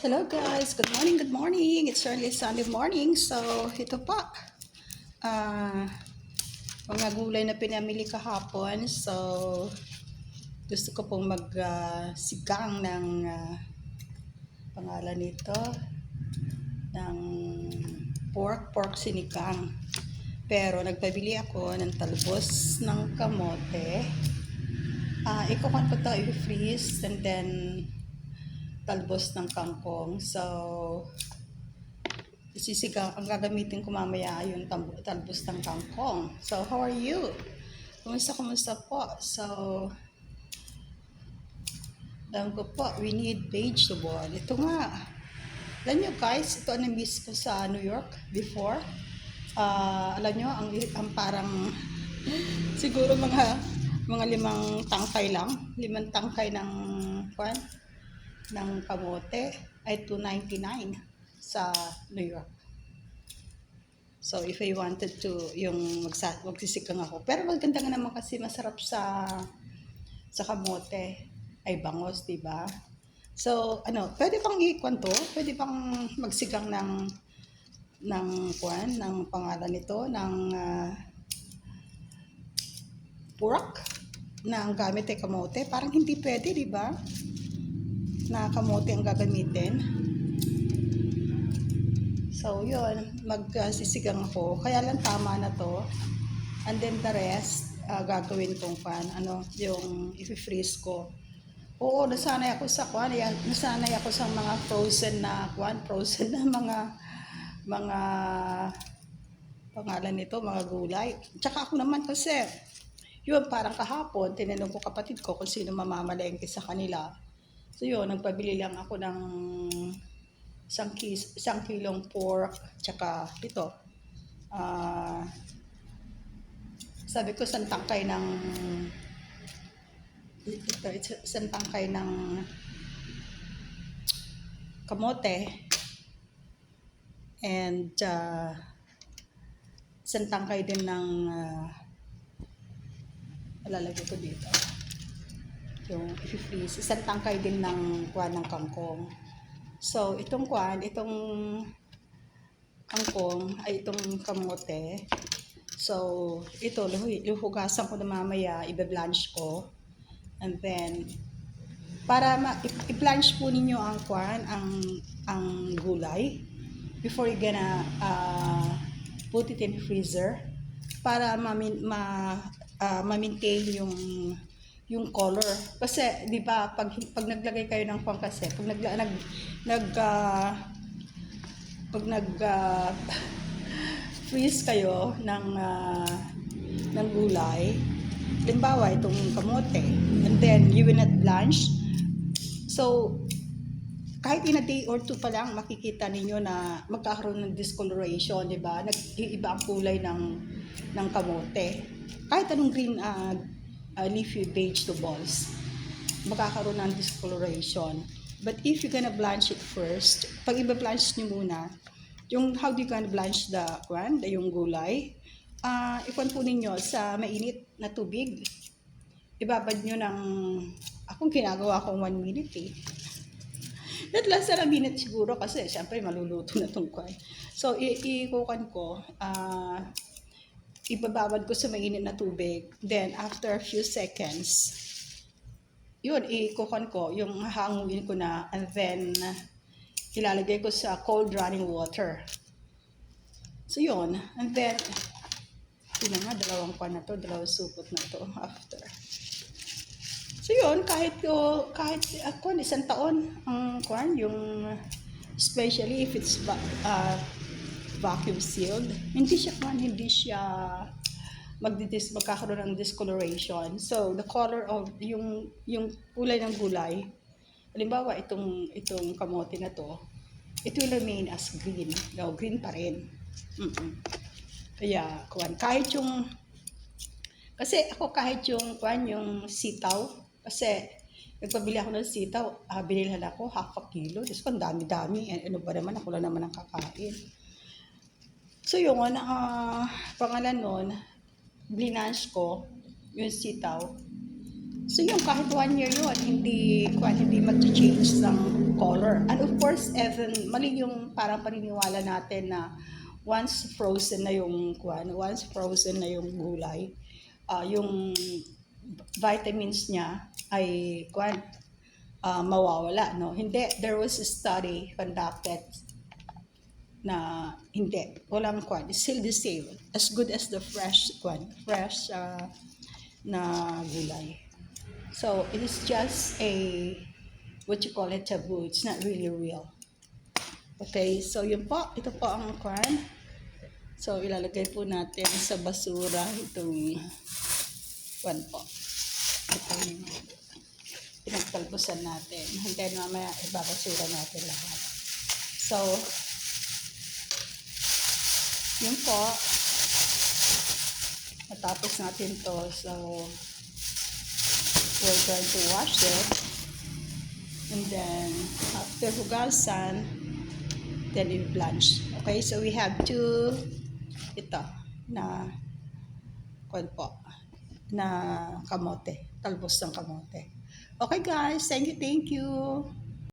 Hello guys, good morning, good morning. It's early Sunday morning. So, ito pa. Ah, mga gulay na pinamili kahapon. So, gusto ko pong magsigang ng pangalan nito ng pork sinigang. Pero nagpabili ako ng talbos ng kamote. Ikukuha ko ito i-freeze and then talbos ng kangkong. So, ang gagamitin ko mamaya yung talbos ng kangkong. So, how are you? Kumusta po? So, alam ko po, we need vegetable. Ito nga. Alam nyo guys, ito ang na-miss ko sa New York before. Alam nyo, ang parang siguro mga 5 tangkay lang. 5 tangkay ng kamote ay $2.99 sa New York. So, if I wanted to, yung magsisikang ako. Pero maganda nga naman kasi masarap sa kamote. Ay bangos, diba? So, pwede bang i-kwan to? Pwede bang magsigang ng pangalan nito, ng pork na ang gamit ay kamote? Parang hindi pwede, diba? Na kamote ang gagamitin. So, yun, magsisigang ako. Kaya lang tama na to. And then the rest, gagawin kong yung i-freeze ko. Oo, nasanay ako sa mga frozen na mga pangalan nito, mga gulay. Tsaka ako naman kasi, yun, parang kahapon, tinanong ko kapatid ko kung sino mamamalengke sa kanila. So yun, nagpabili lang ako ng isang kilong pork, tsaka ito. Sabi ko, isang tangkay ng kamote and isang tangkay din ng lalagay ko dito yung i-freeze, isang tangkay din ng kangkong. So, itong kangkong ay itong kamote. So, ito, luhugasan ko na mamaya, i-blanch ko. And then, para i-blanch po ninyo ang gulay before you gonna put it in freezer para ma-maintain yung color. Kasi, di ba, pag naglagay kayo ng kasi, freeze kayo ng gulay, halimbawa itong kamote, and then you will not blanch. So, kahit in a day or two pa lang, makikita ninyo na magkakaroon ng discoloration, di ba? Nag-iiba ang kulay ng kamote. Kahit anong green leafy vegetables, magkakaroon ng discoloration. But if you're gonna blanch it first, pag i-blanch nyo muna, how do you gonna blanch yung gulay? Ikwan po ninyo sa mainit na tubig. Ibabad nyo akong ginagawa kong 1 minute Not less than a minute siguro kasi syempre maluluto na itong kwan. So, ikukan ko, ibababad ko sa mainit na tubig. Then, after a few seconds, yun, ikukan ko, yung hanguin ko na, and then, ilalagay ko sa cold running water. So, yun. And then, yun nga, dalawang supot na to after. So, yun, kahit isang taon, yung, especially if it's vacuum sealed, hindi siya magkakaroon ng discoloration. So, the color of yung kulay ng gulay, halimbawa itong kamote na to, it will remain as green. No, green pa rin. Kaya, kahit yung sitaw, kasi nagpabili ako ng sitaw, binilhan ako half a kilo. Diyos ko, ang dami-dami. Ano ba naman, ako lang naman ang kakain. So yun, pangalan nun, blinanch ko, yung sitaw. So yun, kahit 1 year yun, hindi mag-change ng color. And of course, course, even mali yung parang paniniwala natin na once frozen na yung gulay, yung vitamins niya ay mawawala, no? Hindi, there was a study conducted na hindi, walang it's still the same, as good as the fresh na gulay. So, it is just a, what you call it, taboo. It's not really real. Okay, so yun po, ito po ang So, ilalagay po natin sa basura itong po. Itong pinagtalbusan natin. And then mamaya ibabasura natin lahat. So, yun po. Natapos natin to. So, we're going to wash it. And then, after hugasan, then i-blanch. Okay, so we have ito, na na kamote, talbos ng kamote. Okay guys, thank you.